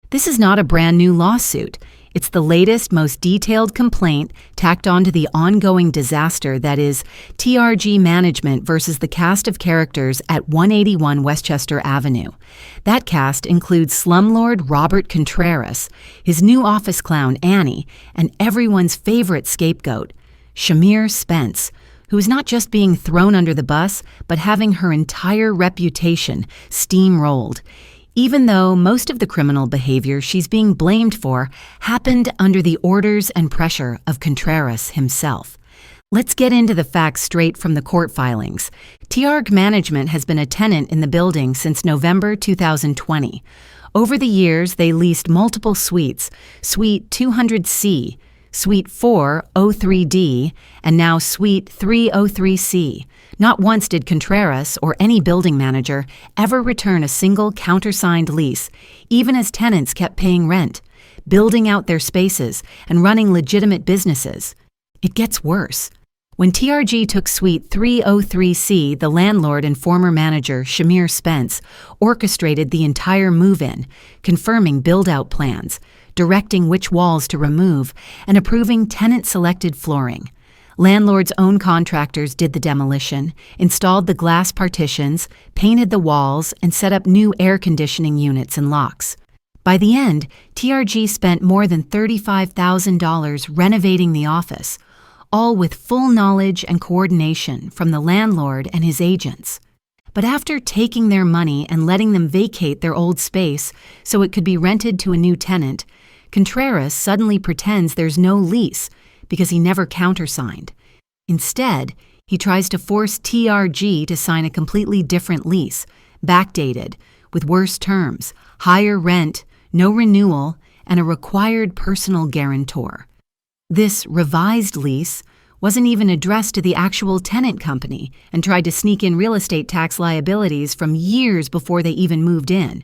This is not a brand new lawsuit. It's the latest, most detailed complaint tacked onto the ongoing disaster that is TRG Management versus the cast of characters at 181 Westchester Avenue. That cast includes slumlord Robert Contreras, his new office clown Annie, and everyone's favorite scapegoat, Shamir Spence, who is not just being thrown under the bus, but having her entire reputation steamrolled, even though most of the criminal behavior she's being blamed for happened under the orders and pressure of Contreras himself. Let's get into the facts straight from the court filings. TRG Management has been a tenant in the building since November 2020. Over the years, they leased multiple suites, Suite 200C, Suite 403D, and now Suite 303C. Not once did Contreras or any building manager ever return a single countersigned lease, even as tenants kept paying rent, building out their spaces, and running legitimate businesses. It gets worse. When TRG took Suite 303C, the landlord and former manager, Shamir Spence, orchestrated the entire move-in, confirming build-out plans, directing which walls to remove, and approving tenant-selected flooring. Landlord's own contractors did the demolition, installed the glass partitions, painted the walls, and set up new air conditioning units and locks. By the end, TRG spent more than $35,000 renovating the office, all with full knowledge and coordination from the landlord and his agents. But after taking their money and letting them vacate their old space so it could be rented to a new tenant, Contreras suddenly pretends there's no lease because he never countersigned. Instead, he tries to force TRG to sign a completely different lease, backdated, with worse terms, higher rent, no renewal, and a required personal guarantor. This revised lease wasn't even addressed to the actual tenant company and tried to sneak in real estate tax liabilities from years before they even moved in.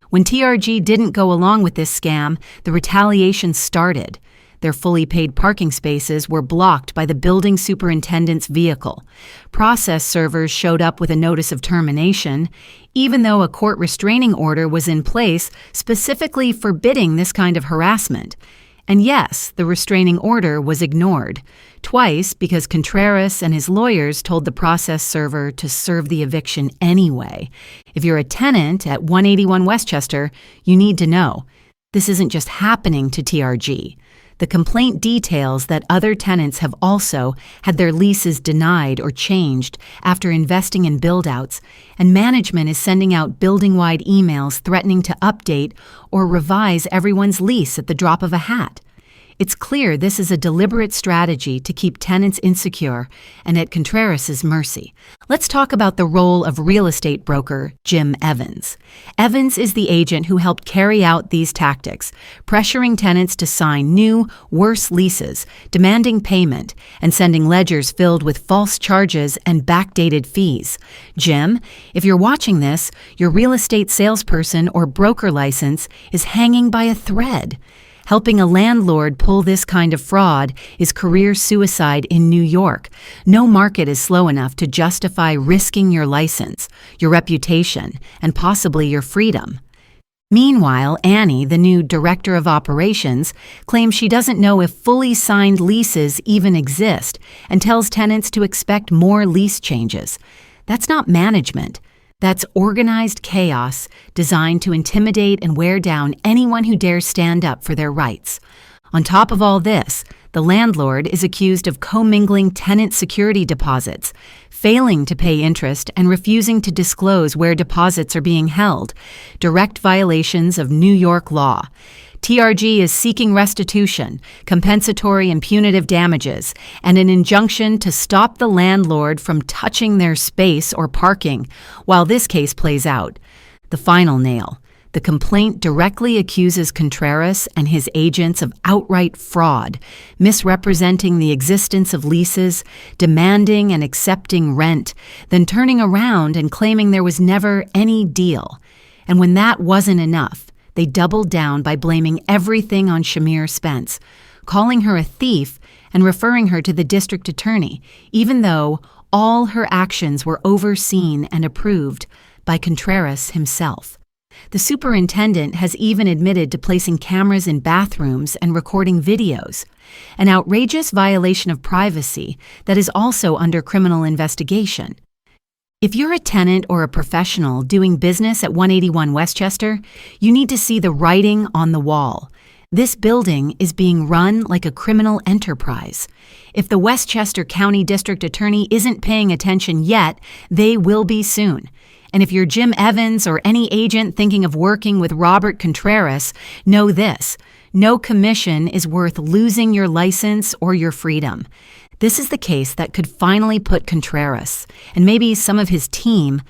When TRG didn't go along with this scam, the retaliation started. Their fully paid parking spaces were blocked by the building superintendent's vehicle. Process servers showed up with a notice of termination, even though a court restraining order was in place specifically forbidding this kind of harassment. And yes, the restraining order was ignored, twice because Contreras and his lawyers told the process server to serve the eviction anyway. If you're a tenant at 181 Westchester, you need to know, this isn't just happening to TRG. The complaint details that other tenants have also had their leases denied or changed after investing in build-outs, and management is sending out building-wide emails threatening to update or revise everyone's lease at the drop of a hat. It's clear this is a deliberate strategy to keep tenants insecure and at Contreras' mercy. Let's talk about the role of real estate broker Jim Evans. Evans is the agent who helped carry out these tactics, pressuring tenants to sign new, worse leases, demanding payment, and sending ledgers filled with false charges and backdated fees. Jim, if you're watching this, your real estate salesperson or broker license is hanging by a thread. Helping a landlord pull this kind of fraud is career suicide in New York. No market is slow enough to justify risking your license, your reputation, and possibly your freedom. Meanwhile, Annie, the new director of operations, claims she doesn't know if fully signed leases even exist and tells tenants to expect more lease changes. That's not management. That's organized chaos designed to intimidate and wear down anyone who dares stand up for their rights. On top of all this, the landlord is accused of commingling tenant security deposits, failing to pay interest, and refusing to disclose where deposits are being held, direct violations of New York law. TRG is seeking restitution, compensatory and punitive damages, and an injunction to stop the landlord from touching their space or parking while this case plays out. The final nail. The complaint directly accuses Contreras and his agents of outright fraud, misrepresenting the existence of leases, demanding and accepting rent, then turning around and claiming there was never any deal. And when that wasn't enough, they doubled down by blaming everything on Shamir Spence, calling her a thief and referring her to the district attorney, even though all her actions were overseen and approved by Contreras himself. The superintendent has even admitted to placing cameras in bathrooms and recording videos, an outrageous violation of privacy that is also under criminal investigation. If you're a tenant or a professional doing business at 181 Westchester, you need to see the writing on the wall. This building is being run like a criminal enterprise. If the Westchester County District Attorney isn't paying attention yet, they will be soon. And if you're Jim Evans or any agent thinking of working with Robert Contreras, know this: no commission is worth losing your license or your freedom. This is the case that could finally put Contreras, and maybe some of his team,